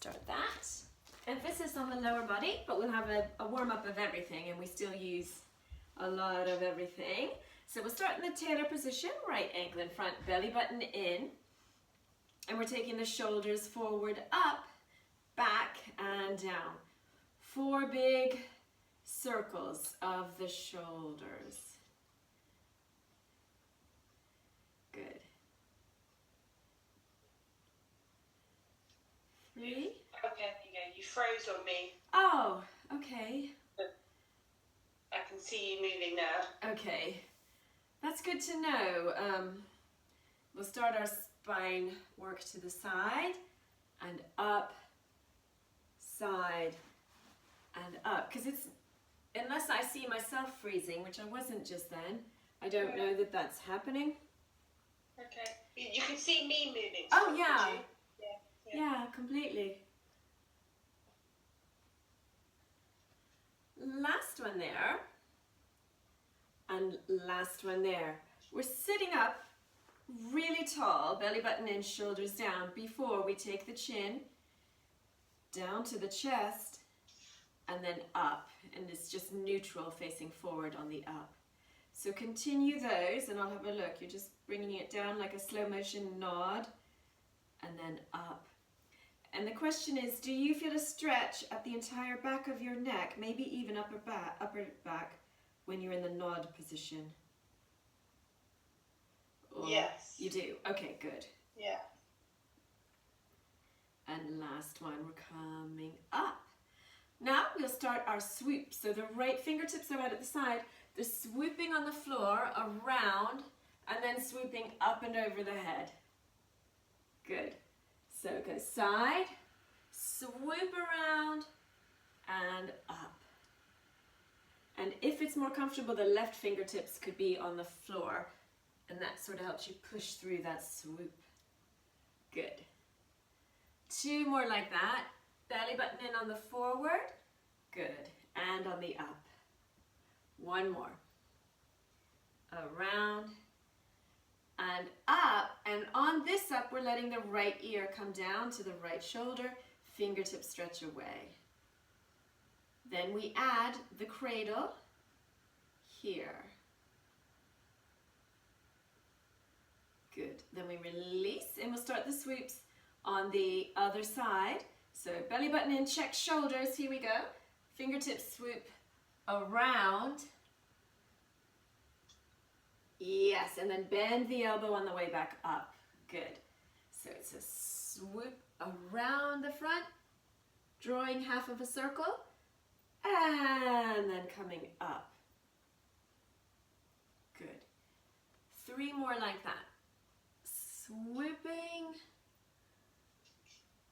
start that. Emphasis on the lower body, but we'll have a warm-up of everything, and we still use a lot of everything. So we'll start in the tailor position, right ankle in front, belly button in, and we're taking the shoulders forward, up, back, and down. 4 big circles of the shoulders. Good. 3. Okay, you froze on me. Oh, okay. I can see you moving now. Okay, that's good to know. We'll start our spine work to the side and up, side and up. Because it's, unless I see myself freezing, which I wasn't just then, I don't know that that's happening. Okay. You can see me moving. Oh, yeah. Yeah, completely. Last one there, and last one there. We're sitting up really tall, belly button in, shoulders down, before we take the chin down to the chest and then up, and it's just neutral facing forward on the up. So continue those, and I'll have a look. You're just bringing it down like a slow motion nod and then up. And the question is, do you feel a stretch at the entire back of your neck, maybe even upper back, when you're in the nod position? Or yes. You do? Okay, good. Yeah. And last one, we're coming up. Now we'll start our swoop. So the right fingertips are out at the side. They're swooping on the floor, around, and then swooping up and over the head. Good. So go side, swoop around, and up. And if it's more comfortable, the left fingertips could be on the floor, and that sort of helps you push through that swoop. Good. 2 more like that. Belly button in on the forward. Good. And on the up. 1 more. Around and up, and on this up we're letting the right ear come down to the right shoulder, fingertips stretch away. Then we add the cradle here. Good. Then we release, and we'll start the swoops on the other side. So belly button in, check shoulders, here we go. Fingertips swoop around. Yes, and then bend the elbow on the way back up. Good. So it's a swoop around the front, drawing half of a circle, and then coming up. Good. 3 more like that. Swooping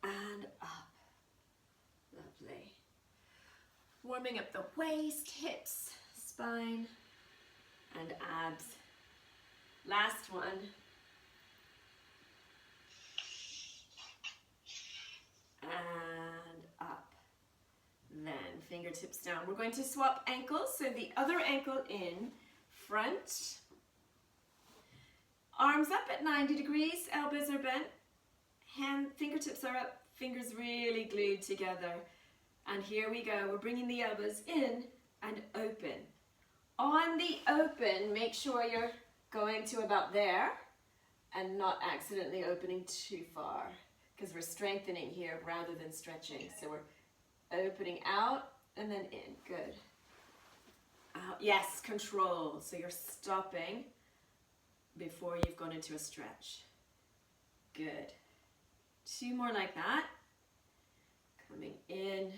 and up. Lovely. Warming up the waist, hips, spine, and abs. Last one. And up. Then fingertips down. We're going to swap ankles. So the other ankle in front. Arms up at 90 degrees. Elbows are bent. Fingertips are up. Fingers really glued together. And here we go. We're bringing the elbows in and open. On the open, make sure you're going to about there and not accidentally opening too far, because we're strengthening here rather than stretching. So we're opening out and then in. Good. Out. Yes, control. So you're stopping before you've gone into a stretch. Good. 2 more like that. Coming in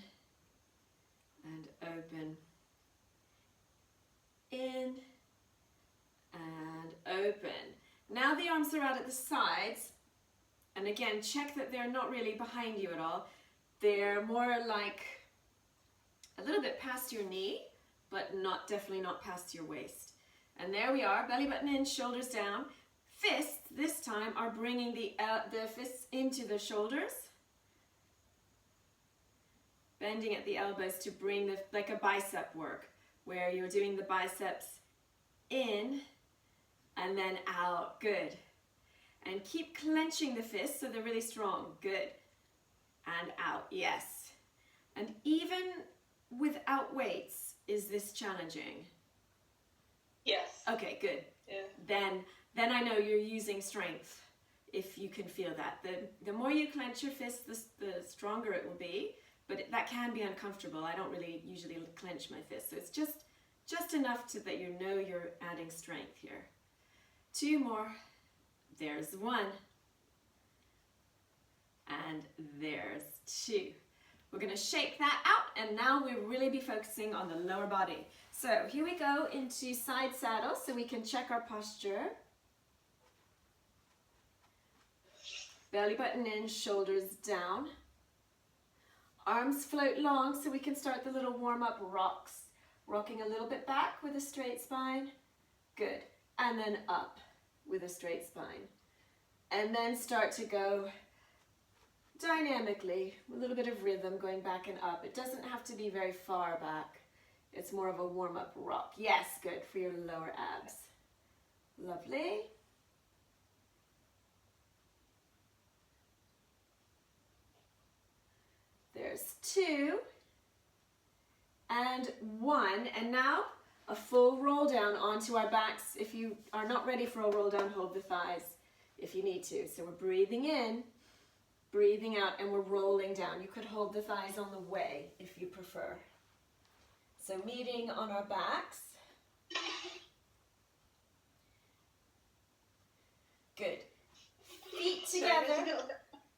and open. In and open. Now the arms are out at the sides, and again check that they're not really behind you at all. They're more like a little bit past your knee, but definitely not past your waist. And there we are, belly button in, shoulders down. Fists this time are bringing the fists into the shoulders, bending at the elbows to bring like a bicep work, where you're doing the biceps in and then out. Good. And keep clenching the fists so they're really strong. Good. And out. out, yes. And even without weights, is this challenging? Yes. Okay, good. Yeah. Then I know you're using strength, if you can feel that. The more you clench your fist, the stronger it will be, but that can be uncomfortable. I don't really usually clench my fist, so it's just enough that you know you're adding strength here. 2 more. There's 1. And there's 2. We're going to shake that out, and now we'll really be focusing on the lower body. So here we go into side saddle so we can check our posture. Belly button in, shoulders down. Arms float long so we can start the little warm-up rocks. Rocking a little bit back with a straight spine. Good. And then up with a straight spine. And then start to go dynamically, a little bit of rhythm going back and up. It doesn't have to be very far back. It's more of a warm-up rock. Yes, good for your lower abs. Lovely. There's 2 and 1, and now a full roll down onto our backs. If you are not ready for a roll down, hold the thighs if you need to. So we're breathing in, breathing out, and we're rolling down. You could hold the thighs on the way if you prefer. So meeting on our backs. Good. Feet together. So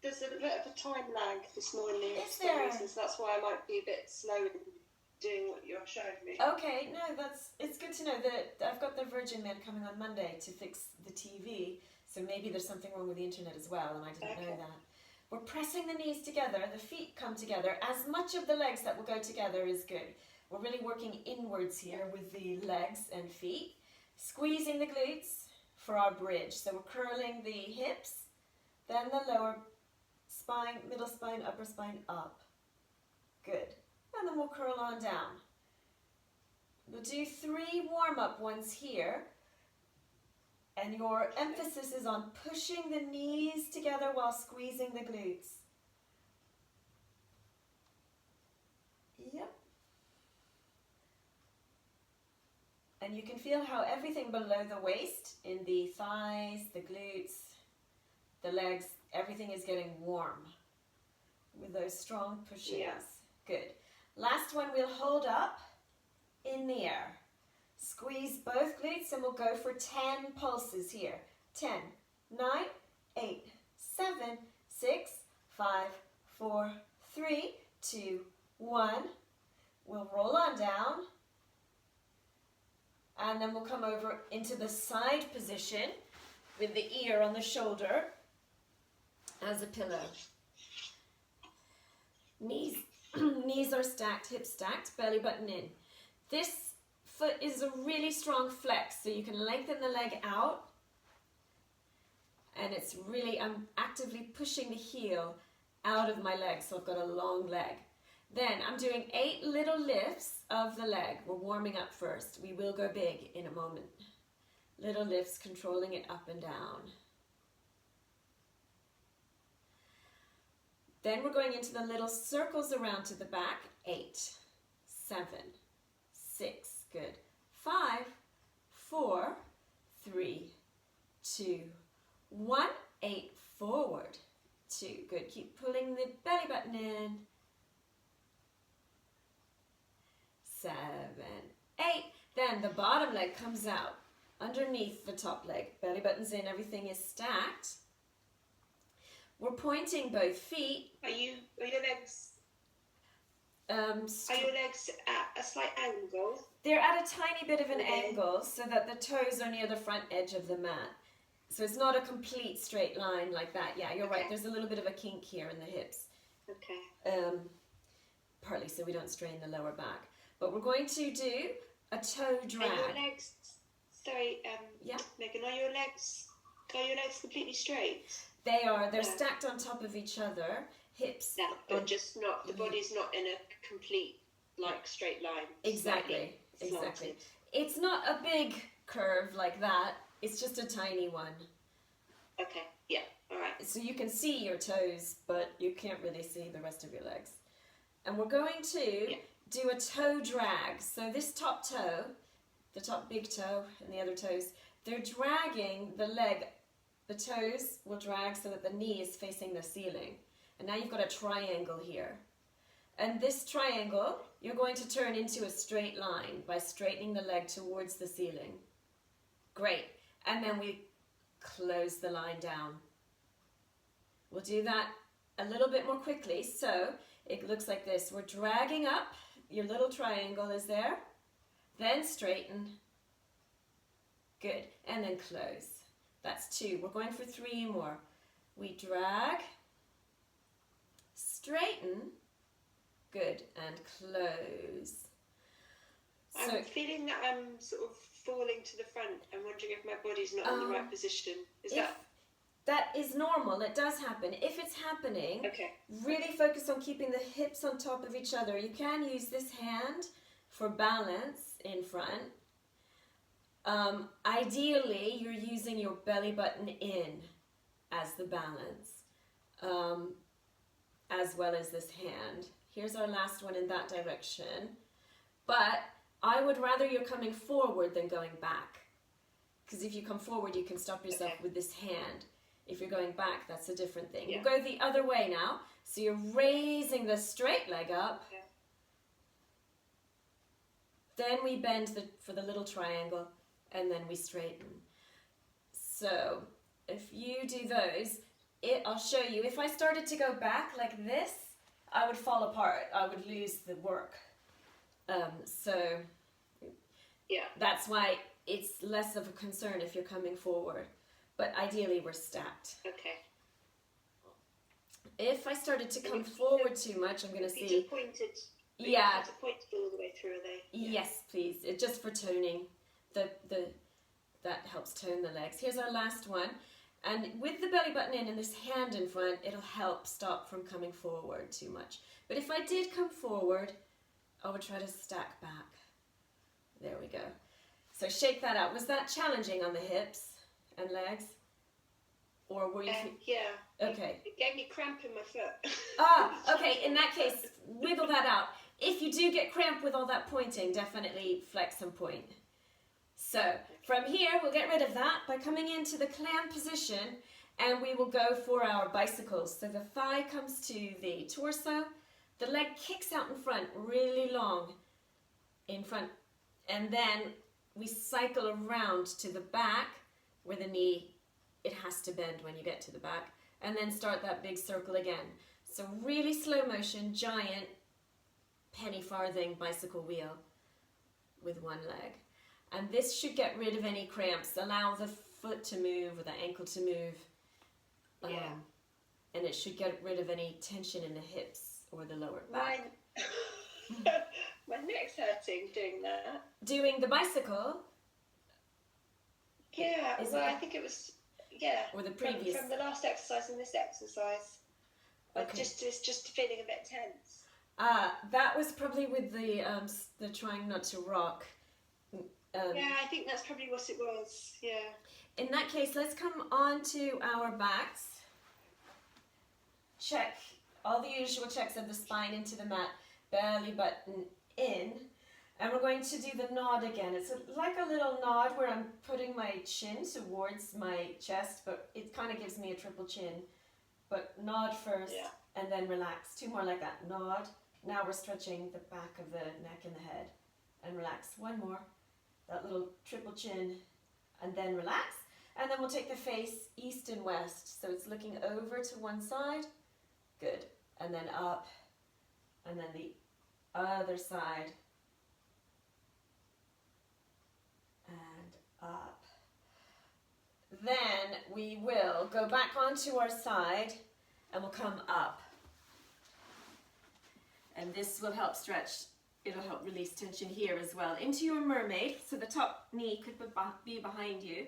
there's a bit of a time lag this morning. Is there? So that's why I might be a bit slow in doing what you're showing me. Okay, no, it's good to know that I've got the Virgin Man coming on Monday to fix the TV, so maybe there's something wrong with the internet as well, and I didn't know that. We're pressing the knees together, the feet come together. As much of the legs that will go together is good. We're really working inwards here with the legs and feet. Squeezing the glutes for our bridge. So we're curling the hips, then the lower spine, middle spine, upper spine up. Good. And then we'll curl on down. We'll do 3 warm-up ones here. And your emphasis is on pushing the knees together while squeezing the glutes. Yep. And you can feel how everything below the waist, in the thighs, the glutes, the legs, everything is getting warm with those strong pushings. Yeah. Good. Last one we'll hold up in the air. Squeeze both glutes and we'll go for 10 pulses here. 10, 9, 8, 7, 6, 5, 4, 3, 2, 1. We'll roll on down. And then we'll come over into the side position with the ear on the shoulder as a pillow. Knees are stacked, hips stacked, belly button in. This foot is a really strong flex, so you can lengthen the leg out. And it's really, I'm actively pushing the heel out of my leg, so I've got a long leg. Then I'm doing 8 little lifts of the leg. We're warming up first. We will go big in a moment. Little lifts, controlling it up and down. Then we're going into the little circles around to the back. 8, 7, 6, good. 5, 4, 3, 2, 1. 8, forward. 2, good. Keep pulling the belly button in. 7, 8. Then the bottom leg comes out underneath the top leg. Belly button's in, everything is stacked. We're pointing both feet. Are your legs at a slight angle? They're at a tiny bit of an angle so that the toes are near the front edge of the mat. So it's not a complete straight line like that. Yeah, you're right. There's a little bit of a kink here in the hips. Okay. Partly so we don't strain the lower back. But we're going to do a toe drag. Are your legs, sorry, yeah. Megan, are your legs completely straight? They are. They're stacked on top of each other. Hips. No, but just not, the body's not in a complete, straight line. Exactly. Exactly. It's not a big curve like that. It's just a tiny one. Okay, yeah. All right. So you can see your toes, but you can't really see the rest of your legs. And we're going to do a toe drag. So this top toe, the top big toe and the other toes, they're dragging the leg. The toes will drag so that the knee is facing the ceiling. And now you've got a triangle here. And this triangle, you're going to turn into a straight line by straightening the leg towards the ceiling. Great. And then we close the line down. We'll do that a little bit more quickly. So it looks like this. We're dragging up. Your little triangle is there. Then straighten. Good. And then close. That's 2. We're going for 3 more. We drag, straighten, good, and close. I'm feeling that I'm sort of falling to the front. I'm wondering if my body's not in the right position. That is normal. It does happen. If it's happening, really focus on keeping the hips on top of each other. You can use this hand for balance in front. Ideally, you're using your belly button in as the balance, as well as this hand. Here's our last one in that direction. But I would rather you're coming forward than going back. Because if you come forward, you can stop yourself with this hand. If you're going back, that's a different thing. We'll go the other way now. So you're raising the straight leg up. Then we bend for the little triangle, and then we straighten. So if you do those, I'll show you. If I started to go back like this, I would fall apart. I would lose the work. So that's why it's less of a concern if you're coming forward. But ideally, we're stacked. Okay. If I started to come forward too much, I'm going to see... Pointed. Yeah. Pointed all the way through, are they? Yes, please. Just for toning. That helps tone the legs. Here's our last one. And with the belly button in and this hand in front, it'll help stop from coming forward too much. But if I did come forward, I would try to stack back. There we go. So shake that out. Was that challenging on the hips and legs? Or were you... yeah. Okay. It gave me cramp in my foot. Okay. In that case, wiggle that out. If you do get cramp with all that pointing, definitely flex and point. So from here, we'll get rid of that by coming into the clam position, and we will go for our bicycles. So the thigh comes to the torso, the leg kicks out in front, really long in front, and then we cycle around to the back where the knee, it has to bend when you get to the back, and then start that big circle again. So really slow motion, giant penny farthing bicycle wheel with one leg. And this should get rid of any cramps. Allow the foot to move or the ankle to move. And it should get rid of any tension in the hips or the lower back. My neck's hurting doing that. Doing the bicycle? Yeah, I think it was, or the previous. From the last exercise and this exercise. Okay. It's just feeling a bit tense. That was probably with the trying not to rock. I think that's probably what it was, In that case, let's come on to our backs. Check all the usual checks of the spine into the mat, belly button in, and we're going to do the nod again. It's like a little nod where I'm putting my chin towards my chest, but it kind of gives me a triple chin. But nod first, and then relax. 2 more like that. Nod. Now we're stretching the back of the neck and the head, and relax. 1 more. That little triple chin, and then relax. And then we'll take the face east and west. So it's looking over to one side. Good. And then up. And then the other side. And up. Then we will go back onto our side and we'll come up. And this will help stretch. It'll help release tension here as well. Into your mermaid, so the top knee could be behind you,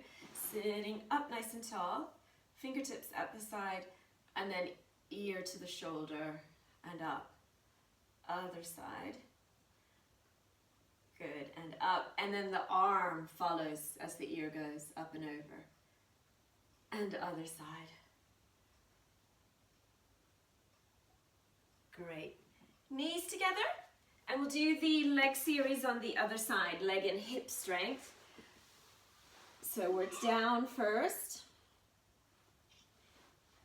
sitting up nice and tall, fingertips at the side, and then ear to the shoulder and up. Other side. Good, and up. And then the arm follows as the ear goes up and over. And other side. Great. Knees together, and we'll do the leg series on the other side, leg and hip strength. So we're down first,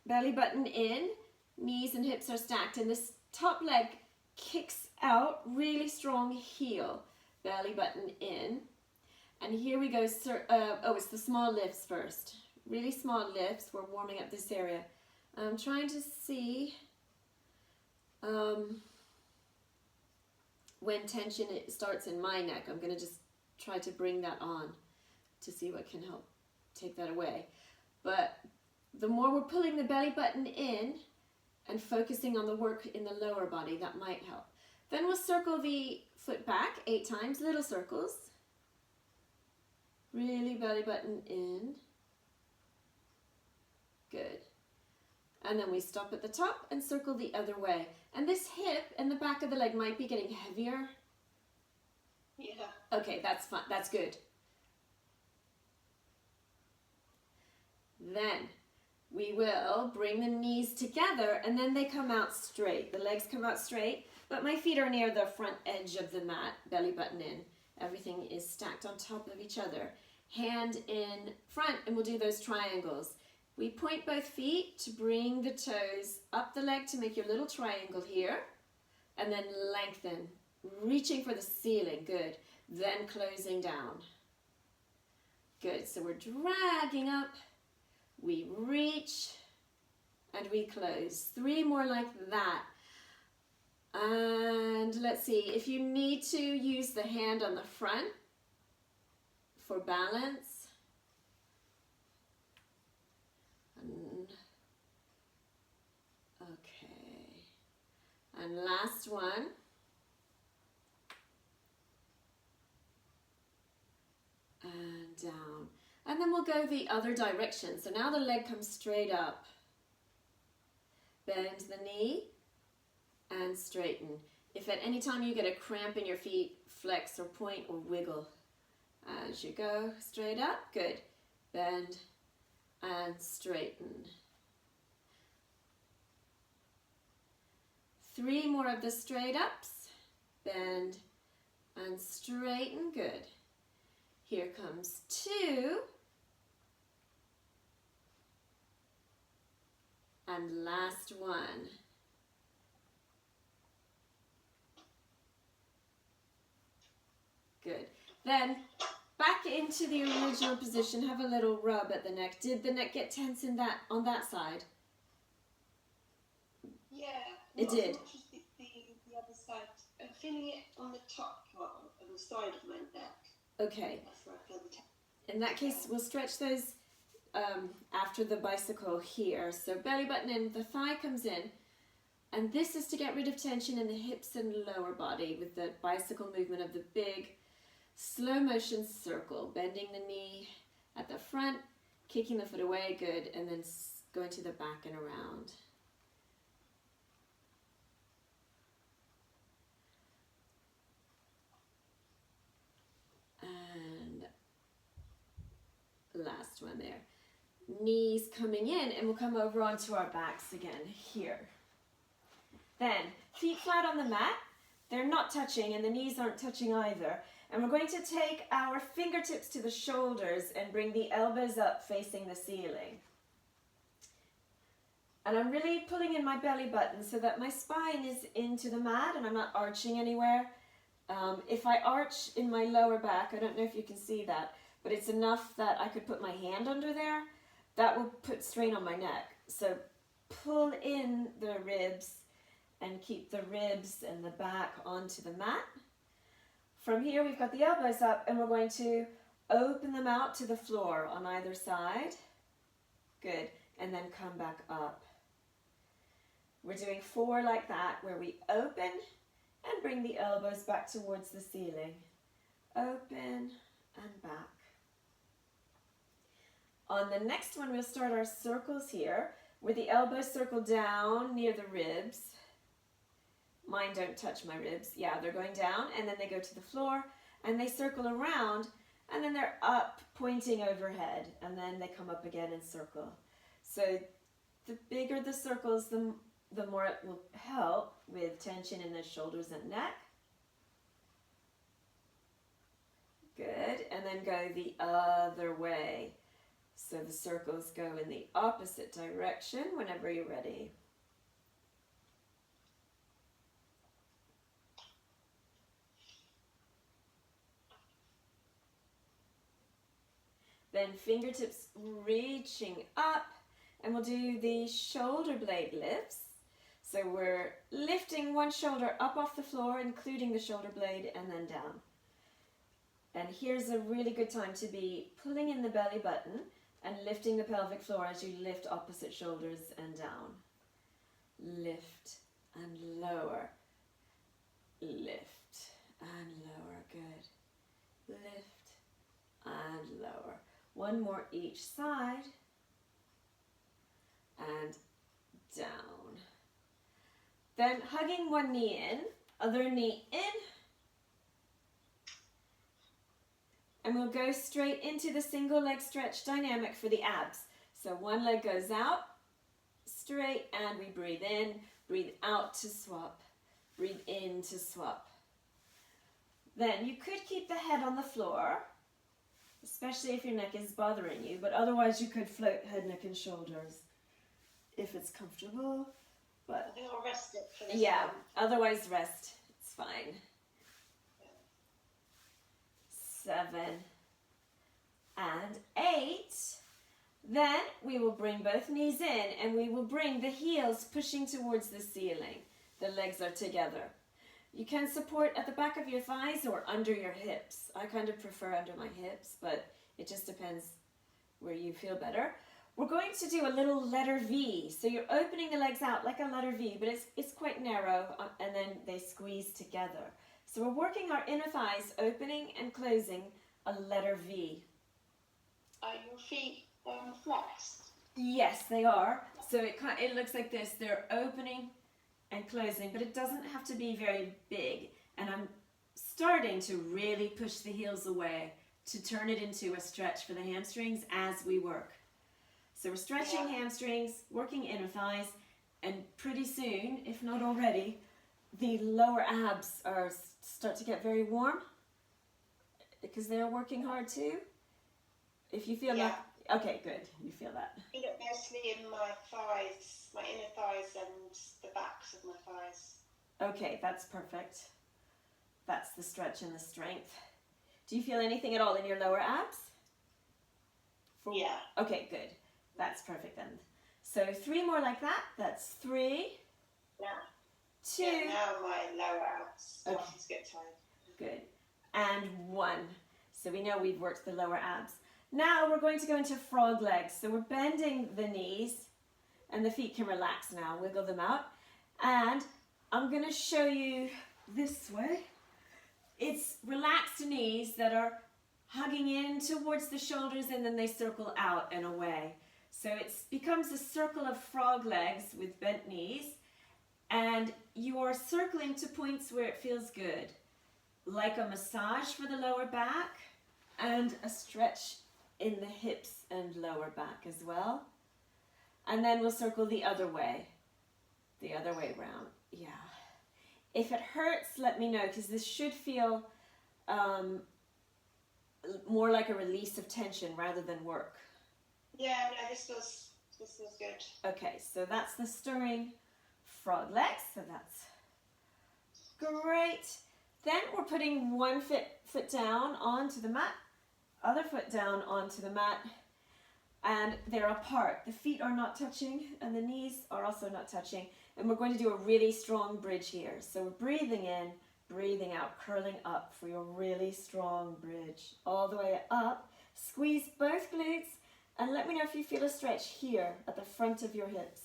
belly button in, knees and hips are stacked, and this top leg kicks out, really strong heel, belly button in. And here we go, it's the small lifts first. Really small lifts, we're warming up this area. I'm trying to see when tension starts in my neck. I'm gonna just try to bring that on to see what can help take that away. But the more we're pulling the belly button in and focusing on the work in the lower body, that might help. Then we'll circle the foot back 8 times, little circles. Really belly button in. Good. And then we stop at the top and circle the other way. And this hip and the back of the leg might be getting heavier. Yeah. Okay, that's fine. That's good. Then we will bring the knees together and then they come out straight. The legs come out straight, but my feet are near the front edge of the mat, belly button in. Everything is stacked on top of each other. Hand in front, and we'll do those triangles. We point both feet to bring the toes up the leg to make your little triangle here, and then lengthen, reaching for the ceiling. Good. Then closing down. Good. So we're dragging up. We reach and we close. 3 more like that. And let's see, if you need to use the hand on the front for balance. Okay. And last one. And down. And then we'll go the other direction. So now the leg comes straight up. Bend the knee and straighten. If at any time you get a cramp in your feet, flex or point or wiggle. As you go, straight up, good. Bend and straighten. 3 more of the straight ups. Bend and straighten, good. Here comes 2. And last one. Good. Then back into the original position. Have a little rub at the neck. Did the neck get tense in that on that side? Yeah. It did. Not just the other side. I'm feeling it on the top part of the side of my neck. Okay. That's where I feel the tension. In that case, we'll stretch those after the bicycle here. So belly button in, the thigh comes in. And this is to get rid of tension in the hips and lower body with the bicycle movement of the big slow motion circle. Bending the knee at the front, kicking the foot away, good. And then going to the back and around. Last one there. Knees coming in, and we'll come over onto our backs again here. Then feet flat on the mat. They're not touching and the knees aren't touching either. And we're going to take our fingertips to the shoulders and bring the elbows up facing the ceiling. And I'm really pulling in my belly button so that my spine is into the mat and I'm not arching anywhere. If I arch in my lower back, I don't know if you can see that, but it's enough that I could put my hand under there. That will put strain on my neck. So pull in the ribs and keep the ribs and the back onto the mat. From here, we've got the elbows up and we're going to open them out to the floor on either side. Good. And then come back up. We're doing 4 like that, where we open and bring the elbows back towards the ceiling. Open and back. On the next one, we'll start our circles here, where the elbows circle down near the ribs. Mine don't touch my ribs. Yeah, they're going down, and then they go to the floor, and they circle around, and then they're up, pointing overhead, and then they come up again and circle. So the bigger the circles, the the more it will help with tension in the shoulders and neck. Good, and then go the other way. So the circles go in the opposite direction whenever you're ready. Then fingertips reaching up, and we'll do the shoulder blade lifts. So we're lifting one shoulder up off the floor, including the shoulder blade, and then down. And here's a really good time to be pulling in the belly button and lifting the pelvic floor as you lift opposite shoulders and down. Lift and lower. Lift and lower. Good. Lift and lower. One more each side. And down. Then hugging one knee in, other knee in. And we'll go straight into the single leg stretch dynamic for the abs. So one leg goes out, straight, and we breathe in, breathe out to swap, breathe in to swap. Then you could keep the head on the floor, especially if your neck is bothering you, but otherwise you could float head, neck, and shoulders if it's comfortable. But I think I'll rest it for this yeah, one. otherwise rest, it's fine. 7 and 8. Then we will bring both knees in and we will bring the heels pushing towards the ceiling. The legs are together. You can support at the back of your thighs or under your hips. I kind of prefer under my hips, but it just depends where you feel better. We're going to do a little letter V. So you're opening the legs out like a letter V, but it's quite narrow, and then they squeeze together. So we're working our inner thighs, opening and closing a letter V. Are your feet flexed? Yes, they are. So it looks like this. They're opening and closing, but it doesn't have to be very big. And I'm starting to really push the heels away to turn it into a stretch for the hamstrings as we work. So we're stretching hamstrings, working inner thighs, and pretty soon, if not already, the lower abs start to get very warm because they're working hard too. If you feel that, okay, good, you feel that. I feel it mostly in my thighs, my inner thighs and the backs of my thighs. Okay, that's perfect. That's the stretch and the strength. Do you feel anything at all in your lower abs? Yeah. Okay, good. That's perfect then. So 3 more like that. That's 3. Yeah. 2. Yeah, now my lower abs starting to get tired. Good. And 1. So we know we've worked the lower abs. Now we're going to go into frog legs. So we're bending the knees and the feet can relax now. Wiggle them out. And I'm going to show you this way. It's relaxed knees that are hugging in towards the shoulders and then they circle out and away. So it becomes a circle of frog legs with bent knees. And you are circling to points where it feels good, like a massage for the lower back and a stretch in the hips and lower back as well. And then we'll circle the other way around. Yeah. If it hurts, let me know, because this should feel more like a release of tension rather than work. Yeah, no, this was good. Okay, so that's the stirring frog legs, so that's great. Then we're putting one foot down onto the mat, other foot down onto the mat, and they're apart. The feet are not touching and the knees are also not touching, and we're going to do a really strong bridge here. So we're breathing in, breathing out, curling up for your really strong bridge. All the way up, squeeze both glutes, and let me know if you feel a stretch here at the front of your hips.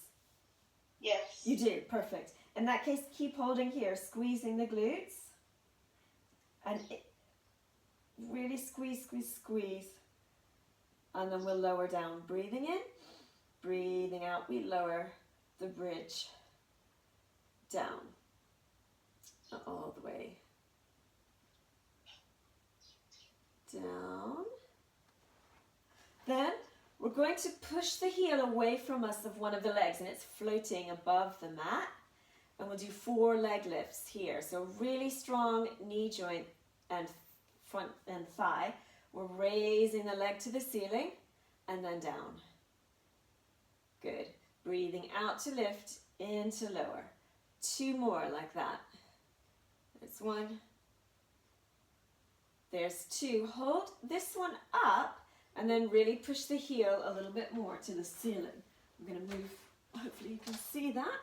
Yes. You do, perfect. In that case, keep holding here, squeezing the glutes. And really squeeze, squeeze, squeeze. And then we'll lower down. Breathing in, breathing out. We lower the bridge down. All the way down. Then we're going to push the heel away from us of one of the legs, and it's floating above the mat. And we'll do 4 leg lifts here. So really strong knee joint and front and thigh. We're raising the leg to the ceiling and then down. Good. Breathing out to lift, into lower. 2 more like that. There's 1. There's 2. Hold this one up and then really push the heel a little bit more to the ceiling. I'm going to move, hopefully you can see that.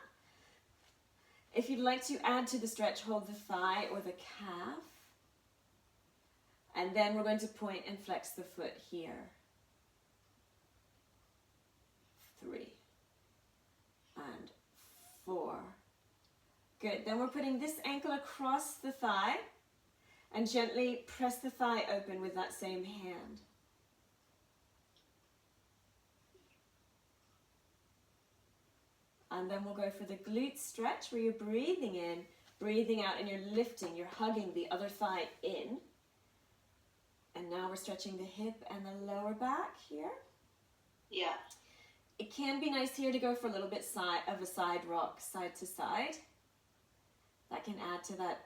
If you'd like to add to the stretch, hold the thigh or the calf. And then we're going to point and flex the foot here. 3 and 4. Good. Then we're putting this ankle across the thigh and gently press the thigh open with that same hand. And then we'll go for the glute stretch where you're breathing in, breathing out, and you're lifting, you're hugging the other thigh in. And now we're stretching the hip and the lower back here. Yeah. It can be nice here to go for a little bit of a side rock, side to side. That can add to that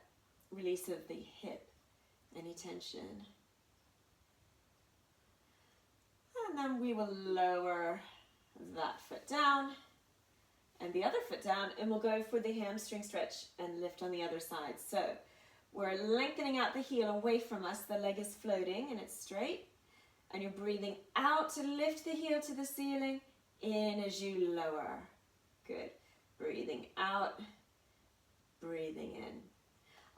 release of the hip, any tension. And then we will lower that foot down and the other foot down, and we'll go for the hamstring stretch and lift on the other side. So we're lengthening out the heel away from us. The leg is floating and it's straight. And you're breathing out to lift the heel to the ceiling. In as you lower. Good. Breathing out. Breathing in.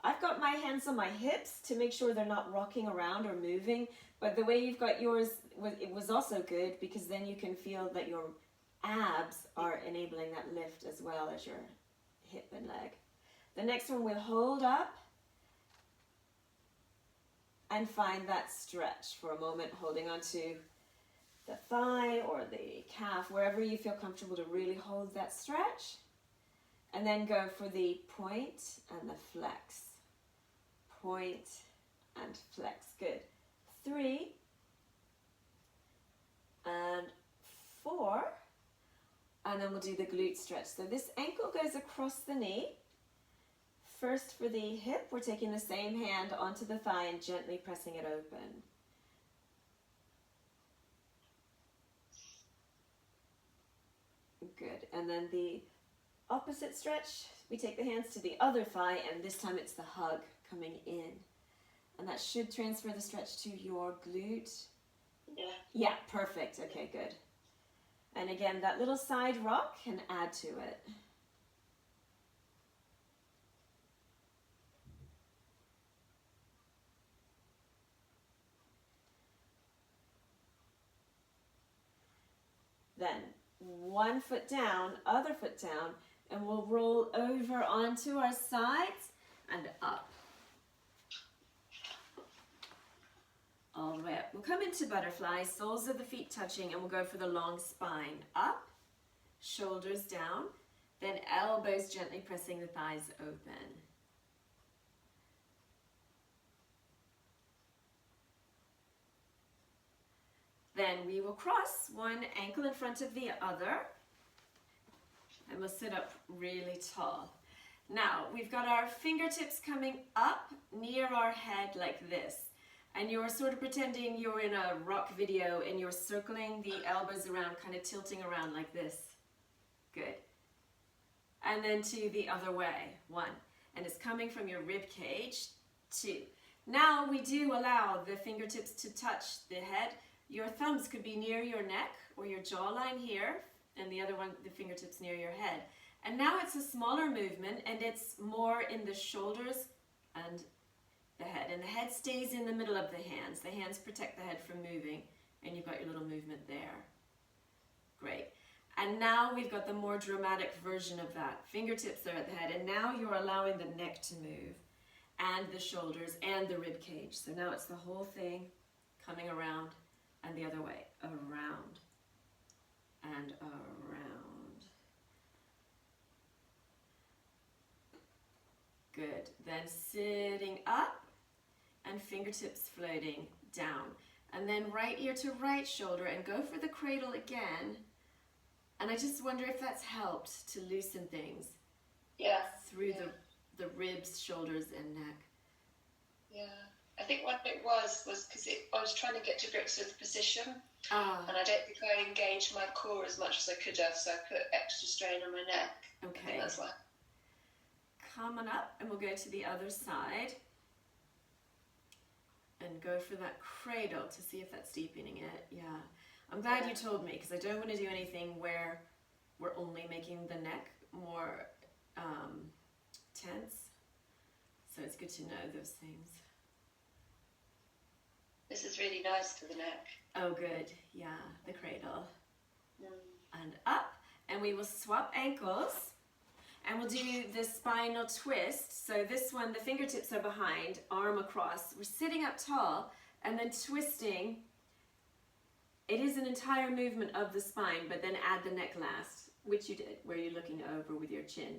I've got my hands on my hips to make sure they're not rocking around or moving. But the way you've got yours, it was also good because then you can feel that your abs are enabling that lift as well as your hip and leg. The next one we'll hold up and find that stretch for a moment, holding on to the thigh or the calf, wherever you feel comfortable to really hold that stretch. And then go for the point and the flex. Point and flex. Good. 3 and 4. And then we'll do the glute stretch. So this ankle goes across the knee. First for the hip, we're taking the same hand onto the thigh and gently pressing it open. Good. And then the opposite stretch, we take the hands to the other thigh, and this time it's the hug coming in. And that should transfer the stretch to your glute. Yeah. Yeah, perfect. Okay, good. And again, that little side rock can add to it. Then 1 foot down, other foot down, and we'll roll over onto our sides and up. All the way up. We'll come into butterfly, soles of the feet touching, and we'll go for the long spine. Up, shoulders down, then elbows gently pressing the thighs open. Then we will cross one ankle in front of the other, and we'll sit up really tall. Now, we've got our fingertips coming up near our head like this. And you're sort of pretending you're in a rock video and you're circling the elbows around, kind of tilting around like this. Good. And then to the other way. 1. And it's coming from your rib cage. 2. Now we do allow the fingertips to touch the head. Your thumbs could be near your neck or your jawline here, and the other one, the fingertips near your head. And now it's a smaller movement, and it's more in the shoulders and the head. And the head stays in the middle of the hands. The hands protect the head from moving, and you've got your little movement there. Great. And now we've got the more dramatic version of that. Fingertips are at the head, and now you're allowing the neck to move, and the shoulders, and the rib cage. So now it's the whole thing coming around, and the other way, around, and around. Good. Then sitting up, and fingertips floating down. And then right ear to right shoulder, and go for the cradle again. And I just wonder if that's helped to loosen things. Yeah. Through the ribs, shoulders, and neck. Yeah. I think what it was because I was trying to get to grips with the position. And I don't think I engaged my core as much as I could have, so I put extra strain on my neck. Okay. I think that's why. Come on up, and we'll go to the other side. And go for that cradle to see if that's deepening it. Yeah. I'm glad you told me, because I don't want to do anything where we're only making the neck more tense. So it's good to know those things. This is really nice for the neck. Oh, good. Yeah, the cradle. And up. And we will swap ankles. And we'll do the spinal twist. So this one, the fingertips are behind, arm across. We're sitting up tall and then twisting. It is an entire movement of the spine, but then add the neck last, which you did, where you're looking over with your chin,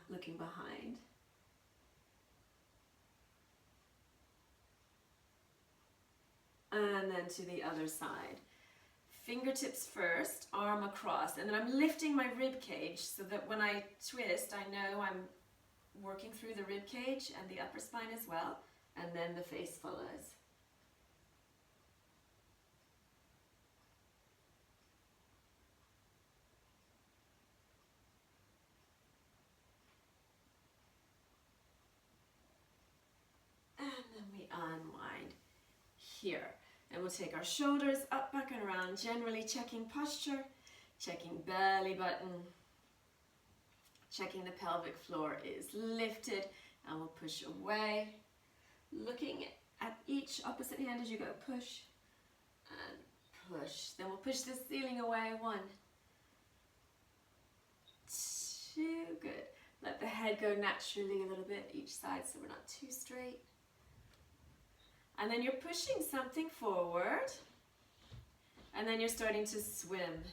looking behind. And then to the other side. Fingertips first, arm across, and then I'm lifting my rib cage so that when I twist, I know I'm working through the rib cage and the upper spine as well, and then the face follows. And then we unwind here. And we'll take our shoulders up, back and around, generally checking posture, checking belly button, checking the pelvic floor is lifted, and we'll push away, looking at each opposite hand as you go. Push and push. Then we'll push the ceiling away. 1, 2, good. Let the head go naturally a little bit each side so we're not too straight. And then you're pushing something forward, and then you're starting to swim,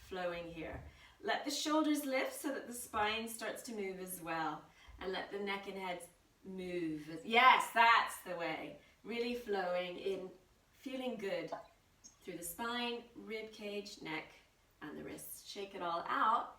flowing here. Let the shoulders lift so that the spine starts to move as well, and let the neck and head move. Yes, that's the way. Really flowing in, feeling good through the spine, rib cage, neck, and the wrists. Shake it all out.